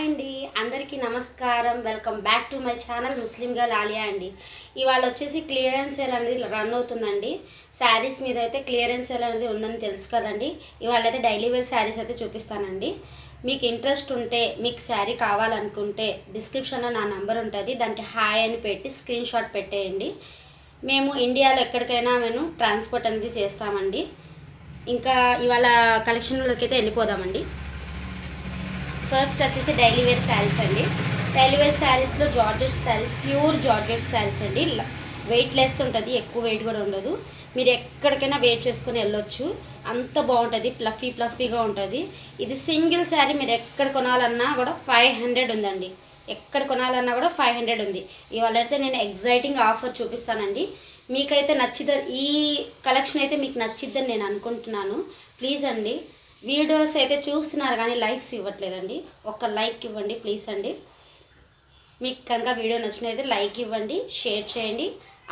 అండి, అందరికీ నమస్కారం. Welcome back to my channel Muslim girl Alia అండి. ఇవాళ వచ్చేసి క్లియరెన్స్ సేల్ అనేది రన్ అవుతుందండి. శారీస్ మీద అయితే క్లియరెన్స్ సేల్ అనేది ఉందని తెలుసు కదండి. ఇవాళ అయితే డైలీ వేర్ శారీస్ అయితే చూపిస్తానండి. మీకు ఇంట్రెస్ట్ ఉంటే, మీకు శారీ కావాలనుకుంటే డిస్క్రిప్షన్లో నా నెంబర్ ఉంటుంది, దానికి హాయ్ అని పెట్టి స్క్రీన్ షాట్ పెట్టేయండి. మేము ఇండియాలో ఎక్కడికైనా ట్రాన్స్పోర్ట్ అనేది చేస్తామండి. ఇంకా ఇవాళ కలెక్షన్లోకి అయితే వెళ్ళిపోదామండి. ఫస్ట్ వచ్చేసి డైలీ వేర్ శారీస్ అండి. డైలీ వేర్ శారీస్లో georgette saris, pure georgette saris అండి. వెయిట్ లెస్ ఉంటుంది, ఎక్కువ వెయిట్ కూడా ఉండదు. మీరు ఎక్కడికైనా వెయిట్ చేసుకుని వెళ్ళొచ్చు, అంత బాగుంటుంది. ఫ్లఫీగా ఉంటుంది. ఇది సింగిల్ శారీ మీరు ఎక్కడ కొనాలన్నా కూడా 500 ఉందండి. ఎక్కడ కొనాలన్నా కూడా 500 ఉంది. ఇవాళ అయితే నేను ఎగ్జైటింగ్ ఆఫర్ చూపిస్తానండి. మీకైతే ఈ కలెక్షన్ అయితే మీకు నచ్చిద్దని నేను అనుకుంటున్నాను. ప్లీజ్ అండి, వీడియోస్ అయితే చూస్తున్నారు కానీ లైక్స్ ఇవ్వట్లేదండి. ఒక లైక్ ఇవ్వండి ప్లీజ్ అండి. మీకు కనుక వీడియో నచ్చినైతే లైక్ ఇవ్వండి, షేర్ చేయండి,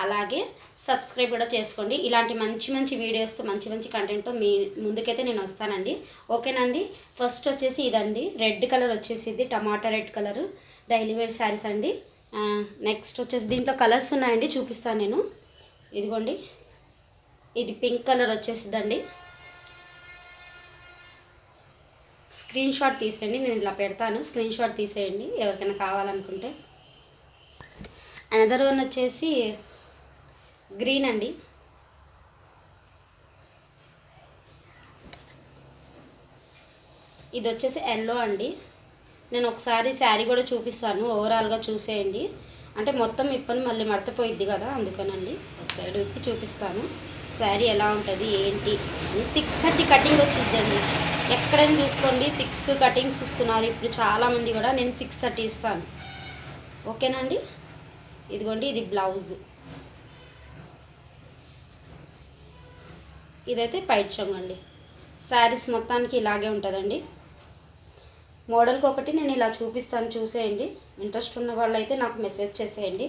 అలాగే సబ్స్క్రైబ్ కూడా చేసుకోండి. ఇలాంటి మంచి వీడియోస్తో మంచి కంటెంట్తో మీ ముందుకైతే నేను వస్తానండి. ఓకేనండి. ఫస్ట్ వచ్చేసి ఇదండి, రెడ్ కలర్ వచ్చేసి ఇది టమాటా red colour daily wear saris అండి. నెక్స్ట్ వచ్చేసి దీంట్లో కలర్స్ ఉన్నాయండి, చూపిస్తాను నేను. ఇదిగోండి, ఇది పింక్ కలర్ వచ్చేసిద్దండి. స్క్రీన్ షాట్ తీసేయండి, నేను ఇలా పెడతాను, స్క్రీన్ షాట్ తీసేయండి ఎవరికైనా కావాలనుకుంటే. అనదర్ వన్ వచ్చేసి గ్రీన్ అండి. ఇది వచ్చేసి ఎల్లో అండి. నేను ఒకసారి శారీ కూడా చూపిస్తాను, ఓవరాల్గా చూసేయండి. అంటే మొత్తం ఇప్పని మళ్ళీ మడతపోయిద్ది కదా, అందుకనండి ఒక సైడ్ ఇప్పి చూపిస్తాను శారీ ఎలా ఉంటుంది ఏంటి అని. 630 కటింగ్ వచ్చిందండి. ఎక్కడైనా చూసుకోండి 6 కటింగ్స్ ఇస్తున్నారు ఇప్పుడు చాలామంది కూడా. నేను 630 ఇస్తాను, ఓకేనండి. ఇదిగోండి, ఇది బ్లౌజ్, ఇదైతే పైట్ చెంగు అండి. శారీస్ మొత్తానికి ఇలాగే ఉంటుందండి. మోడల్కి ఒకటి నేను ఇలా చూపిస్తాను, చూసేయండి. ఇంట్రెస్ట్ ఉన్న వాళ్ళు అయితే నాకు మెసేజ్ చేసేయండి.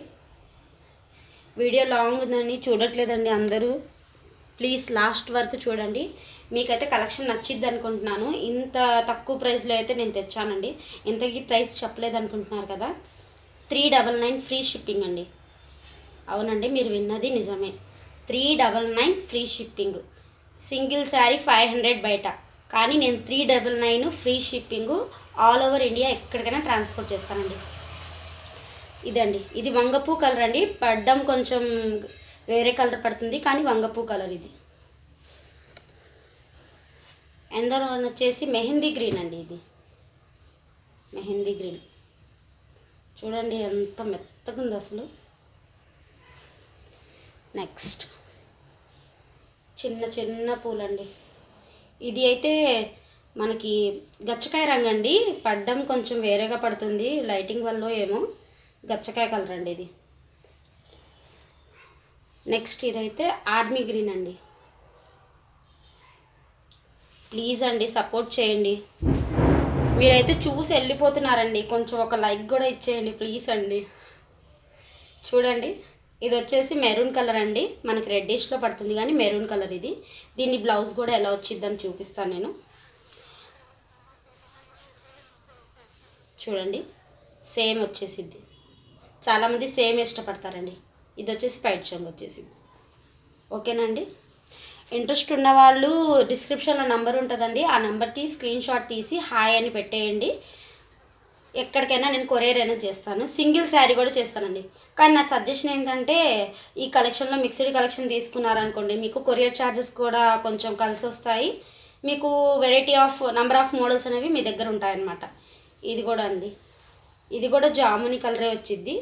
వీడియో లాంగ్ ఉందని చూడట్లేదండి అందరూ, ప్లీజ్ లాస్ట్ వరకు చూడండి. మీకైతే కలెక్షన్ నచ్చిద్ది అనుకుంటున్నాను. ఇంత తక్కువ ప్రైస్లో అయితే నేను తెచ్చానండి. ఇంతకీ ప్రైస్ చెప్పలేదు అనుకుంటున్నారు కదా. 399 ఫ్రీ షిప్పింగ్ అండి. అవునండి, మీరు విన్నది నిజమే. 399 ఫ్రీ షిప్పింగ్. సింగిల్ శారీ 500 బయట, కానీ నేను 399 free shipping. All over India ఎక్కడికైనా ట్రాన్స్పోర్ట్ చేస్తానండి. ఇదండి, ఇది వంగపూ కలర్ అండి. పడ్డం కొంచెం వేరే కలర్ పడుతుంది, కానీ వంగపూ కలర్ ఇది. ఎందరో వచ్చేసి మెహందీ గ్రీన్ అండి. ఇది మెహందీ గ్రీన్ చూడండి ఎంత మెత్తగా ఉంది అసలు. నెక్స్ట్ చిన్న పూలండి. ఇది అయితే మనకి గచ్చకాయ రంగు అండి. పడ్డం కొంచెం వేరేగా పడుతుంది, లైటింగ్ వల్ల ఏమో. గచ్చకాయ కలర్ అండి ఇది. నెక్స్ట్ ఇదైతే ఆర్మీ గ్రీన్ అండి. ప్లీజ్ అండి సపోర్ట్ చేయండి. మీరైతే చూసి వెళ్ళిపోతున్నారండి, కొంచెం ఒక లైక్ కూడా ఇచ్చేయండి ప్లీజ్ అండి. చూడండి, ఇది వచ్చేసి మెరూన్ కలర్ అండి. మనకి రెడ్డిష్లో పడుతుంది కానీ మెరూన్ కలర్ ఇది. దీన్ని బ్లౌజ్ కూడా ఎలా వచ్చిద్దని చూపిస్తాను నేను. చూడండి, సేమ్ వచ్చేసిద్ది. చాలామంది సేమ్ ఇష్టపడతారండి. ఇది వచ్చేసి పైట్ చెంగు వచ్చేసింది, ఓకేనండి. ఇంట్రెస్ట్ ఉన్నవాళ్ళు డిస్క్రిప్షన్లో నెంబర్ ఉంటుందండి, ఆ నెంబర్కి స్క్రీన్ షాట్ తీసి హాయ్ అని పెట్టేయండి. ఎక్కడికైనా నేను కొరియర్ అనేది చేస్తాను, సింగిల్ శారీ కూడా చేస్తానండి. కానీ నా సజెషన్ ఏంటంటే, ఈ కలెక్షన్లో మిక్స్డ్ కలెక్షన్ తీసుకున్నారనుకోండి, మీకు కొరియర్ ఛార్జెస్ కూడా కొంచెం కలిసి వస్తాయి. మీకు variety of number of models అనేవి మీ దగ్గర ఉంటాయన్నమాట. ఇది కూడా అండి, ఇది కూడా జాముని కలరే వచ్చిద్ది.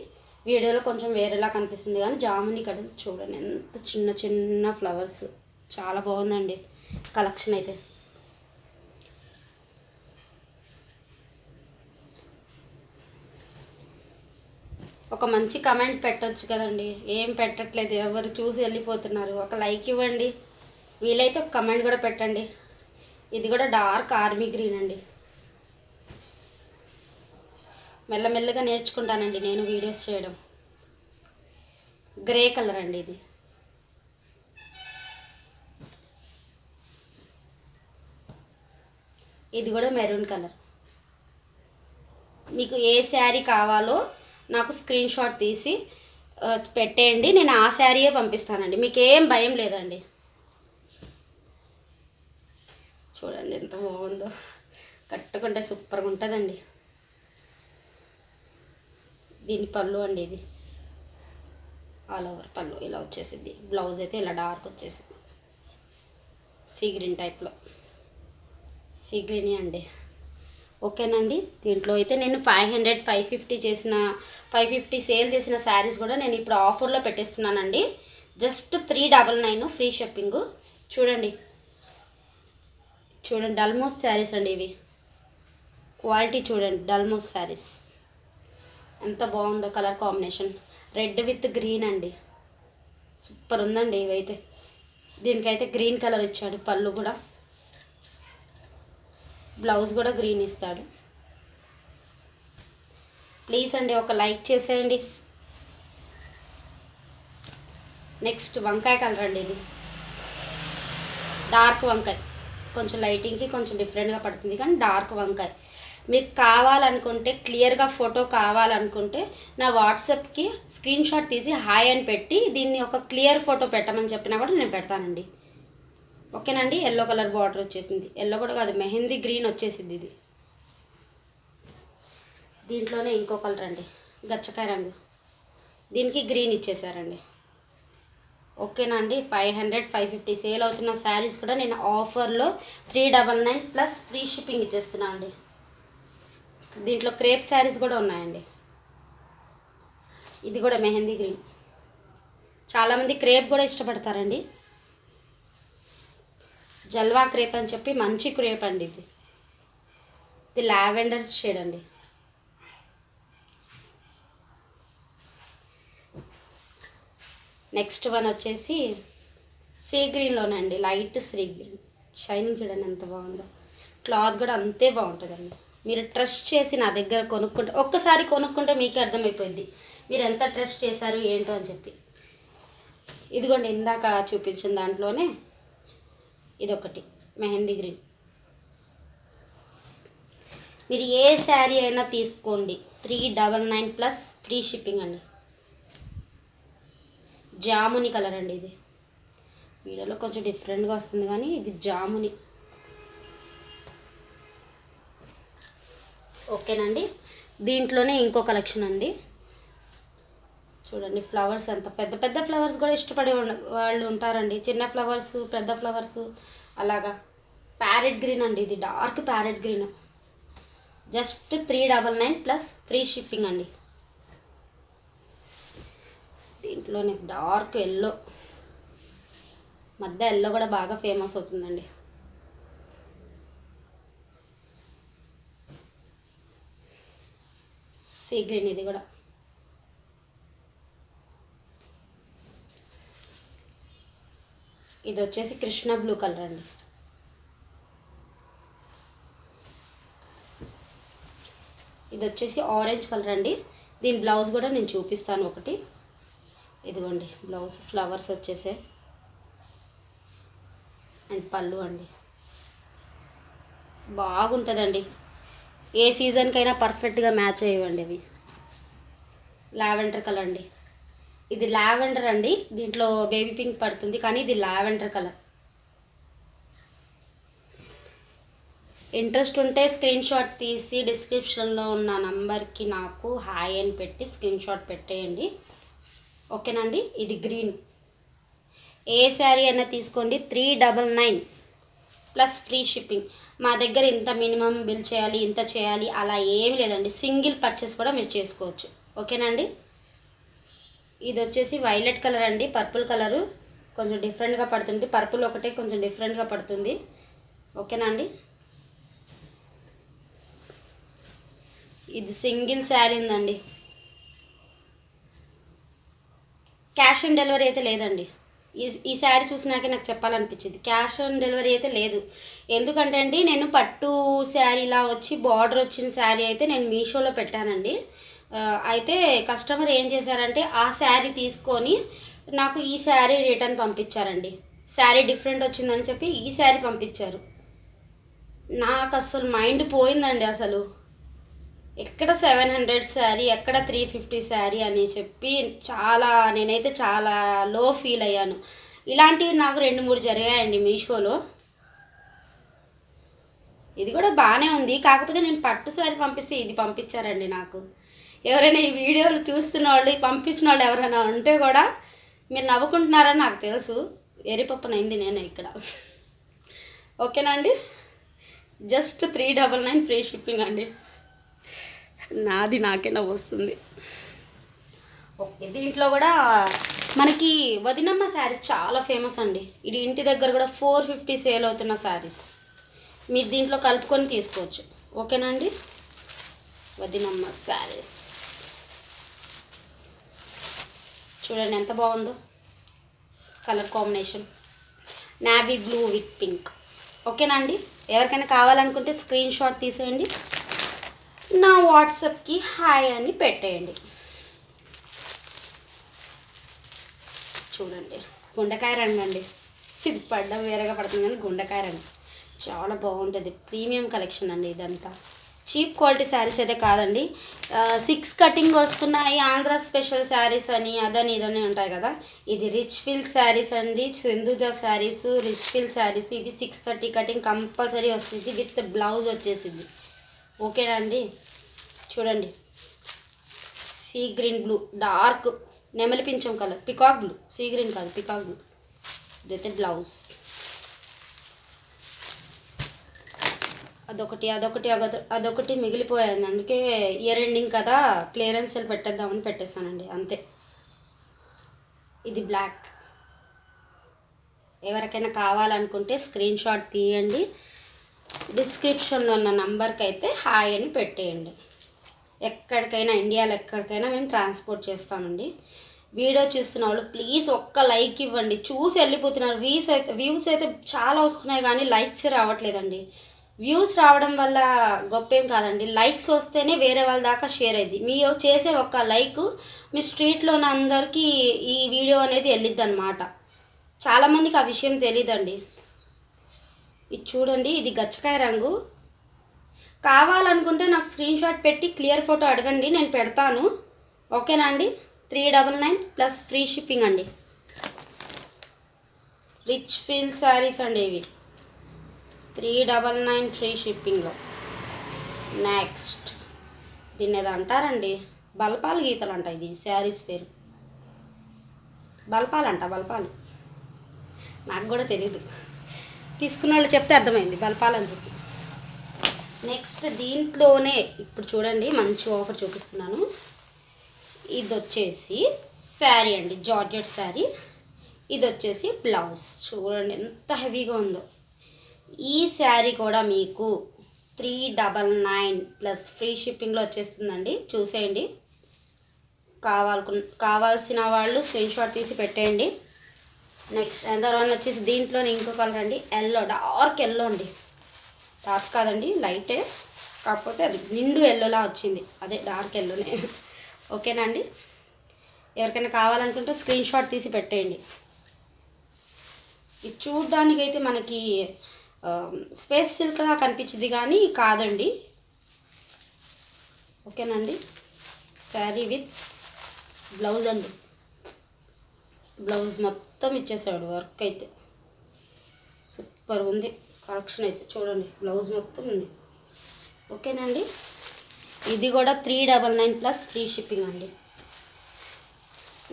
వీడియోలో కొంచెం వేరేలా కనిపిస్తుంది కానీ జాముని కలర్. చూడండి ఎంత చిన్న ఫ్లవర్స్, చాలా బాగుందండి కలెక్షన్ అయితే. ఒక మంచి కమెంట్ పెట్టొచ్చు కదండి, ఏం పెట్టట్లేదు, ఎవరు చూసి వెళ్ళిపోతున్నారు. ఒక లైక్ ఇవ్వండి, వీలైతే ఒక కమెంట్ కూడా పెట్టండి. ఇది కూడా డార్క్ ఆర్మీ గ్రీన్ అండి. మెల్లమెల్లగా నేర్చుకుంటానండి నేను వీడియోస్ చేయడం. గ్రే కలర్ అండి ఇది. ఇది కూడా మెరూన్ కలర్. మీకు ఏ శారీ కావాలో నాకు స్క్రీన్ షాట్ తీసి పెట్టేయండి, నేను ఆ శారీయే పంపిస్తానండి. మీకు ఏం భయం లేదండి. చూడండి ఎంత బాగుందో, కట్టుకుంటే సూపర్గా ఉంటుందండి. దీని పళ్ళు అండి, ఇది ఆల్ ఓవర్ పళ్ళు ఇలా వచ్చేసింది. బ్లౌజ్ అయితే ఇలా డార్క్ వచ్చేసింది, సీ గ్రీన్ టైప్లో, సీ గ్రీనే అండి. ఓకేనండి. దీంట్లో అయితే నేను 500 550 చేసిన 550 సేల్ చేసిన శారీస్ కూడా నేను ఇప్పుడు ఆఫర్లో పెట్టేస్తున్నానండి. Just 399 free shipping. చూడండి చూడండి, డల్మోస్ శారీస్ అండి ఇవి. క్వాలిటీ చూడండి, డల్మోస్ శారీస్ ఎంత బాగుందో colour combination. Red with green అండి, సూపర్ ఉందండి ఇవైతే. దీనికైతే గ్రీన్ కలర్ ఇచ్చాడు, పళ్ళు కూడా, బ్లౌజ్ కూడా గ్రీన్ ఇస్తాడు. ప్లీజ్ అండి ఒక లైక్ చేసేయండి. నెక్స్ట్ వంకాయ కలర్ అండి, ఇది డార్క్ వంకాయ, కొంచెం లైటింగ్కి కొంచెం డిఫరెంట్గా పడుతుంది కానీ డార్క్ వంకాయ. మీకు కావాలనుకుంటే క్లియర్గా ఫోటో కావాలనుకుంటే నా వాట్సాప్కి స్క్రీన్ షాట్ తీసి హాయ్ అని పెట్టి దీన్ని ఒక క్లియర్ ఫోటో పెట్టమని చెప్పినా కూడా నేను పెడతానండి. ఓకేనండి. ఎల్లో కలర్ బార్డర్ వచ్చేసింది, ఎల్లో కూడా కాదు మెహందీ గ్రీన్ వచ్చేసింది ఇది. దీంట్లోనే ఇంకో కలర్ అండి, గచ్చకాయ రంగు, దీనికి గ్రీన్ ఇచ్చేసారండి. ఓకేనా అండి. 500 550 సేల్ అవుతున్న శారీస్ కూడా నేను ఆఫర్లో 399 ప్లస్ ఫ్రీ షిప్పింగ్ ఇచ్చేస్తున్నా అండి. దీంట్లో క్రేప్ శారీస్ కూడా ఉన్నాయండి. ఇది కూడా మెహందీ గ్రీన్, చాలామంది క్రేప్ కూడా ఇష్టపడతారండి. జల్వా క్రేప్ అని చెప్పి మంచి క్రేప్ అండి ఇది. ఇది లావెండర్ షేడ్ అండి. నెక్స్ట్ వన్ వచ్చేసి సీ గ్రీన్లోనండి, లైట్ సీ గ్రీన్. షైనింగ్ చూడండి ఎంత బాగుందో, క్లాత్ కూడా అంతే బాగుంటుందండి. మీరు ట్రస్ట్ చేసి నా దగ్గర కొనుక్కుంటే, ఒక్కసారి కొనుక్కుంటే మీకే అర్థమైపోయింది మీరు ఎంత ట్రస్ట్ చేశారు ఏంటో అని చెప్పి. ఇదిగోండి ఇందాక చూపించిన దాంట్లోనే ఇదొకటి మెహందీ గ్రీన్. మీరు ఏ శారీ అయినా తీసుకోండి, 399 ప్లస్ ఫ్రీ షిప్పింగ్ అండి. జాముని కలర్ అండి ఇది. వీడియోలో కొంచెం డిఫరెంట్గా వస్తుంది కానీ ఇది జాముని. ఓకేనండి. దీంట్లోనే ఇంకో కలెక్షన్ అండి. చూడండి ఫ్లవర్స్, అంత పెద్ద పెద్ద ఫ్లవర్స్ కూడా ఇష్టపడే వాళ్ళు ఉంటారండి. చిన్న ఫ్లవర్స్, పెద్ద ఫ్లవర్స్ అలాగా. ప్యారెట్ గ్రీన్ అండి, ఇది dark parrot green. Just 399 plus free shipping అండి. దీంట్లోనే డార్క్ ఎల్లో, మధ్య ఎల్లో కూడా బాగా ఫేమస్ అవుతుందండి. సీ గ్రీన్ ఇది కూడా. ఇది వచ్చేసి కృష్ణ బ్లూ కలర్ అండి. ఇది వచ్చేసి ఆరెంజ్ కలర్ అండి. దీని బ్లౌజ్ కూడా నేను చూపిస్తాను ఒకటి. ఇదిగోండి బ్లౌజ్, ఫ్లవర్స్ వచ్చేసే అండ్ పళ్ళు అండి. బాగుంటుందండి, ఏ సీజన్కైనా పర్ఫెక్ట్గా మ్యాచ్ అయ్యేవండి అవి. లావెండర్ కలర్ అండి, ఇది లావెండర్ అండి. దీంట్లో బేబీ పింక్ పడుతుంది కానీ ఇది లావెండర్ కలర్. ఇంట్రెస్ట్ ఉంటే స్క్రీన్ షాట్ తీసి డిస్క్రిప్షన్లో ఉన్న నంబర్కి నాకు హాయ్ అని పెట్టి స్క్రీన్ షాట్ పెట్టేయండి. ఓకేనండి. ఇది గ్రీన్. ఏ శారీ అయినా తీసుకోండి, 399 ప్లస్ ఫ్రీ షిప్పింగ్. మా దగ్గర ఇంత మినిమం బిల్ చేయాలి, ఇంత చేయాలి అలా ఏమి లేదండి. సింగిల్ పర్చేస్ కూడా మీరు చేసుకోవచ్చు. ఓకేనండి. ఇది వచ్చేసి వైలెట్ కలర్ అండి, పర్పుల్ కలరు కొంచెం డిఫరెంట్గా పడుతుంది. పర్పుల్ ఒకటే కొంచెం డిఫరెంట్గా పడుతుంది. ఓకేనా అండి. ఇది సింగిల్ శారీ ఉందండి. క్యాష్ ఆన్ డెలివరీ అయితే లేదండి. ఈ శారీ చూసినాకే నాకు చెప్పాలనిపించింది, క్యాష్ ఆన్ డెలివరీ అయితే లేదు. ఎందుకంటే అండి నేను పట్టు శారీలా వచ్చి బార్డర్ వచ్చిన శారీ అయితే నేను మీషోలో పెట్టానండి. అయితే కస్టమర్ ఏం చేశారంటే ఆ శారీ తీసుకొని నాకు ఈ శారీ రిటర్న్ పంపించారండి. శారీ డిఫరెంట్ వచ్చిందని చెప్పి ఈ శారీ పంపించారు. నాకు అసలు మైండ్ పోయిందండి. అసలు ఎక్కడ 700 శారీ, ఎక్కడ 350 శారీ అని చెప్పి నేనైతే చాలా లో ఫీల్ అయ్యాను. ఇలాంటివి నాకు 2-3 జరిగాయండి మీషోలో. ఇది కూడా బాగానే ఉంది, కాకపోతే నేను పట్టు శారీ పంపిస్తే ఇది పంపించారండి నాకు. ఎవరైనా ఈ వీడియోలు చూస్తున్న వాళ్ళు, పంపించిన వాళ్ళు ఎవరైనా ఉంటే కూడా మీరు నవ్వుకుంటున్నారని నాకు తెలుసు. ఎరిపప్పునైంది నేను ఇక్కడ. ఓకేనా అండి? జస్ట్ 399 ఫ్రీ షిప్పింగ్ అండి. నాకే నవ్వు వస్తుంది. ఓకే, దీంట్లో కూడా మనకి వదినమ్మ శారీస్ చాలా ఫేమస్ అండి. ఇది ఇంటి దగ్గర కూడా 450 సేల్ అవుతున్న శారీస్. మీరు దీంట్లో కలుపుకొని తీసుకోవచ్చు. ఓకేనా అండి? వదినమ్మ శారీస్ చూడండి ఎంత బాగుందో colour combination, navy blue with pink. ఓకేనా అండి? ఎవరికైనా కావాలనుకుంటే స్క్రీన్ షాట్ తీసేయండి, నా వాట్సాప్కి హాయ్ అని పెట్టేయండి. చూడండి గుండెకాయ రంగు అండి. ఇది పడ్డం వేరేగా పడుతుంది కానీ గుండెకాయ రంగు చాలా బాగుంటుంది. ప్రీమియం కలెక్షన్ అండి ఇదంతా. చీప్ క్వాలిటీ శారీస్ అయితే కాదండి. 6 కటింగ్ వస్తున్నాయి, ఆంధ్ర స్పెషల్ శారీస్ అని అదని ఇదని ఉంటాయి కదా. ఇది రిచ్ ఫీల్ శారీస్ అండి, సింధుజా శారీస్, రిచ్ ఫీల్ శారీస్. ఇది 630 కటింగ్ కంపల్సరీ వస్తుంది, విత్ బ్లౌజ్ వచ్చేసింది. ఓకేనా అండి? చూడండి సీ గ్రీన్ బ్లూ, డార్క్ నెమలి పింఛం colour, peacock blue, sea green కాదు పికాక్ బ్లూ. ఇదైతే బ్లౌజ్. అదొకటి మిగిలిపోయాను, అందుకే ఇయర్ ఎండింగ్ కదా క్లియరెన్స్ సేల్ పెట్టేద్దామని పెట్టేశానండి అంతే. ఇది బ్లాక్. ఎవరికైనా కావాలనుకుంటే స్క్రీన్ షాట్ తీయండి, డిస్క్రిప్షన్లో ఉన్న నంబర్కి అయితే హాయ్ అని పెట్టేయండి. ఎక్కడికైనా, ఇండియాలో ఎక్కడికైనా మేము ట్రాన్స్పోర్ట్ చేస్తామండి. వీడియో చూస్తున్న వాళ్ళు ప్లీజ్ ఒక్క లైక్ ఇవ్వండి. చూసి వెళ్ళిపోతున్నారు. వ్యూస్ అయితే చాలా వస్తున్నాయి కానీ లైక్స్ రావట్లేదండి. వ్యూస్ రావడం వల్ల గొప్పేం కాదండి, లైక్స్ వస్తేనే వేరే వాళ్ళ దాకా షేర్ అయింది. మీరు చేసే ఒక్క లైక్ మీ స్ట్రీట్లో ఉన్న అందరికీ ఈ వీడియో అనేది వెళ్ళిద్ది అనమాట. చాలామందికి ఆ విషయం తెలీదండి. ఇది చూడండి, ఇది గచ్చకాయ రంగు. కావాలనుకుంటే నాకు స్క్రీన్ షాట్ పెట్టి క్లియర్ ఫోటో అడగండి, నేను పెడతాను. ఓకేనా అండి? 399 ప్లస్ ఫ్రీ షిప్పింగ్ అండి. రిచ్ ఫీల్ శారీస్ అండి ఇవి, 399 ఫ్రీ షిప్పింగ్లో. నెక్స్ట్ దీన్ని ఏదో అంటారండి, బల్పాలు గీతలు అంట. ఇది శారీస్ పేరు బల్పాలు. నాకు కూడా తెలీదు, తీసుకున్న వాళ్ళు చెప్తే అర్థమైంది బల్పాలని చెప్పి. నెక్స్ట్ దీంట్లోనే ఇప్పుడు చూడండి మంచి ఆఫర్ చూపిస్తున్నాను. ఇది వచ్చేసి శారీ అండి, జార్జెట్ శారీ. ఇది వచ్చేసి బ్లౌజ్. చూడండి ఎంత హెవీగా ఉందో. ఈ శారీ కూడా మీకు 399 ప్లస్ ఫ్రీ షిప్పింగ్లో వచ్చేస్తుందండి. చూసేయండి. కావాల్సిన వాళ్ళు స్క్రీన్ షాట్ తీసి పెట్టేయండి. నెక్స్ట్ అందరూ వచ్చేసి దీంట్లోనే ఇంకో కలర్ అండి, ఎల్లో, డార్క్ ఎల్లో అండి. డార్క్ కాదండి, లైటే, కాకపోతే అది నిండు ఎల్లోలా వచ్చింది, అదే డార్క్ ఎల్లోనే. ఓకేనా అండి? ఎవరికైనా కావాలనుకుంటే స్క్రీన్ షాట్ తీసి పెట్టేయండి. ఇది చూడ్డానికైతే మనకి స్పేస్ సిల్క్గా కనిపించింది కానీ కాదండి. ఓకేనండి? శారీ విత్ బ్లౌజ్ అండి. బ్లౌజ్ మొత్తం ఇచ్చేసాడు, వర్క్ అయితే సూపర్ ఉంది. కలెక్షన్ అయితే చూడండి, బ్లౌజ్ మొత్తం ఉంది. ఓకేనండి? ఇది కూడా 399 ప్లస్ ఫ్రీ షిప్పింగ్ అండి.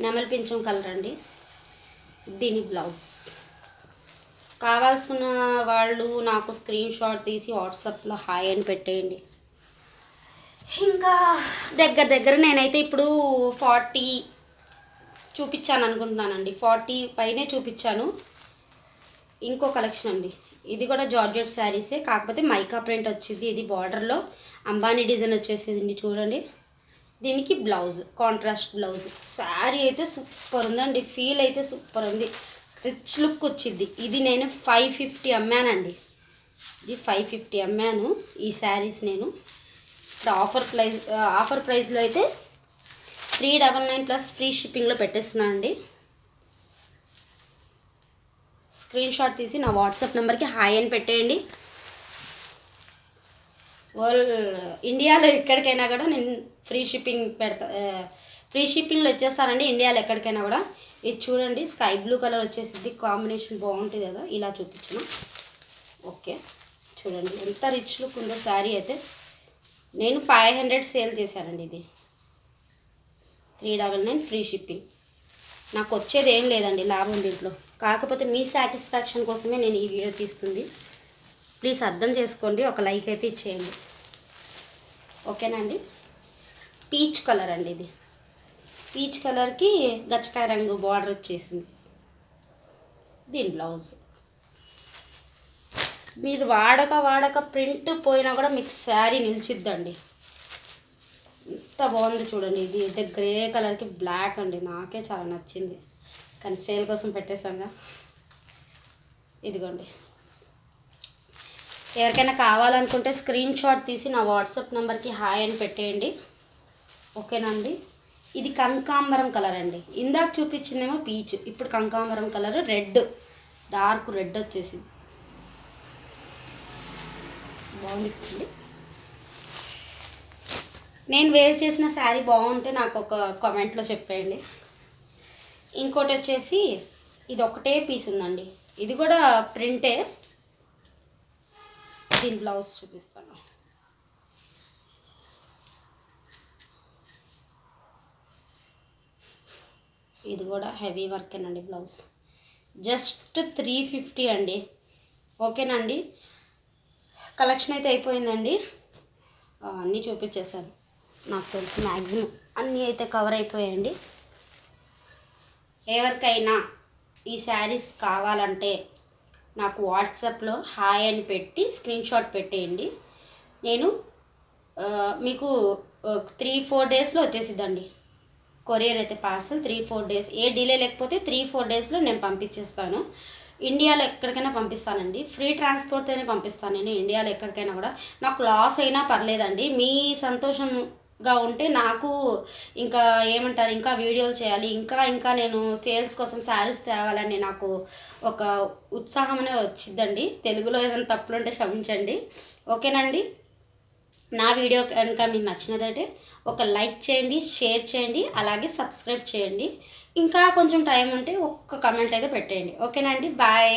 నెమలి పింఛం కలర్ అండి. దీని బ్లౌజ్. కావాల్సిన వాళ్ళు నాకు స్క్రీన్ షాట్ తీసి వాట్సాప్లో హాయ్ అని పెట్టేయండి. ఇంకా దగ్గర నేనైతే ఇప్పుడు 40 చూపించాను అనుకుంటున్నానండి. 40 పైనే చూపించాను. ఇంకో కలెక్షన్ అండి, ఇది కూడా జార్జెట్ శారీసే, కాకపోతే మైకా ప్రింట్ వచ్చింది. ఇది బార్డర్లో అంబానీ డిజైన్ వచ్చేసింది చూడండి. దీనికి బ్లౌజ్, కాంట్రాస్ట్ బ్లౌజ్. శారీ అయితే సూపర్ ఉందండి, ఫీల్ అయితే సూపర్ ఉంది, రిచ్ లుక్ వచ్చింది. ఇది నేను 550 అమ్మానండి. ఇది 550 అమ్మాను ఈ శారీస్ నేను. ఇప్పుడు ఆఫర్ ప్రైస్లో అయితే 399 ప్లస్ ఫ్రీ షిప్పింగ్లో పెట్టేస్తున్నాను అండి. స్క్రీన్ షాట్ తీసి నా వాట్సాప్ నెంబర్కి హాయ్ అని పెట్టేయండి. వరల్డ్ ఇండియాలో ఎక్కడికైనా కూడా నేను ఫ్రీ షిప్పింగ్ ఫ్రీ షిప్పింగ్లో ఇచ్చేస్తానండి ఇండియాలో ఎక్కడికైనా కూడా. ఇది చూడండి స్కై బ్లూ కలర్ వచ్చేసింది, కాంబినేషన్ బాగుంటుంది కదా, ఇలా చూపించిన. ఓకే చూడండి ఎంత రిచ్ లుక్ ఉందో శారీ అయితే. నేను 500 సేల్ చేశానండి. ఇది 399 ఫ్రీ షిప్పింగ్. నాకు వచ్చేది ఏం లేదండి లాభం దీంట్లో, కాకపోతే మీ సాటిస్ఫాక్షన్ కోసమే నేను ఈ వీడియో తీస్తుంది. ప్లీజ్ అర్థం చేసుకోండి, ఒక లైక్ అయితే ఇచ్చేయండి, ఓకేనండి. పీచ్ కలర్ అండి ఇది. పీచ్ కలర్కి గచ్చకాయ రంగు బార్డర్ వచ్చేసింది. దీని బ్లౌజ్ మీరు వాడక ప్రింట్ పోయినా కూడా మీకు శారీ నిలిచిద్దండి. ఎంత బాగుంది చూడండి. ఇది అయితే గ్రే కలర్కి బ్లాక్ అండి, నాకే చాలా నచ్చింది, కానీ సేల్ కోసం పెట్టేశాంగా. ఇదిగోండి, ఎవరికైనా కావాలనుకుంటే స్క్రీన్ షాట్ తీసి నా వాట్సాప్ నెంబర్కి హాయ్ అని పెట్టేయండి, ఓకేనండి. ఇది కనకాంబరం కలర్ అండి. ఇందాక చూపించిందేమో పీచ్, ఇప్పుడు కనకాంబరం కలర్, రెడ్, డార్క్ రెడ్ వచ్చేసింది. బాగుంది. నేను వేర్ చేసిన శారీ బాగుంటే నాకు ఒక కామెంట్లో చెప్పేయండి. ఇంకోటి వచ్చేసి ఇది ఒకటే పీస్ ఉందండి, ఇది కూడా ప్రింటే. దీని బ్లౌజ్ చూపిస్తాను. ఇది కూడా హెవీ వర్కేనండి. బ్లౌజ్ జస్ట్ 350 అండి, ఓకేనండి. కలెక్షన్ అయితే అయిపోయిందండి, అన్నీ చూపించేశాను. నాకు తెలిసి మ్యాక్సిమం అన్నీ అయితే కవర్ అయిపోయాయండి. ఎవరికైనా ఈ శారీస్ కావాలంటే నాకు వాట్సాప్లో హాయ్ అని పెట్టి స్క్రీన్ షాట్ పెట్టేయండి. నేను మీకు 3-4 డేస్లో వచ్చేసిద్దండి. కొరియర్ అయితే పార్సల్ 3-4 డేస్, ఏ డిలే లేకపోతే 3-4 డేస్లో నేను పంపించేస్తాను. ఇండియాలో ఎక్కడికైనా పంపిస్తానండి, ఫ్రీ ట్రాన్స్పోర్ట్తోనే పంపిస్తాను నేను ఇండియాలో ఎక్కడికైనా కూడా. నాకు లాస్ అయినా పర్లేదండి, మీ సంతోషంగా ఉంటే నాకు ఇంకా ఏమంటారు, ఇంకా వీడియోలు చేయాలి, ఇంకా నేను సేల్స్ కోసం శారీస్ తేవాలని నాకు ఒక ఉత్సాహం అనేది వచ్చిద్దండి. తెలుగులో ఏదైనా తప్పులు ఉంటే క్షమించండి, ఓకేనండి. నా వీడియో కనుక మీకు నచ్చినదంటే ఒక లైక్ చేయండి, షేర్ చేయండి, అలాగే సబ్స్క్రైబ్ చేయండి. ఇంకా కొంచెం టైం ఉంటే ఒక్క కమెంట్ అయితే పెట్టేయండి, ఓకేనండి. బాయ్.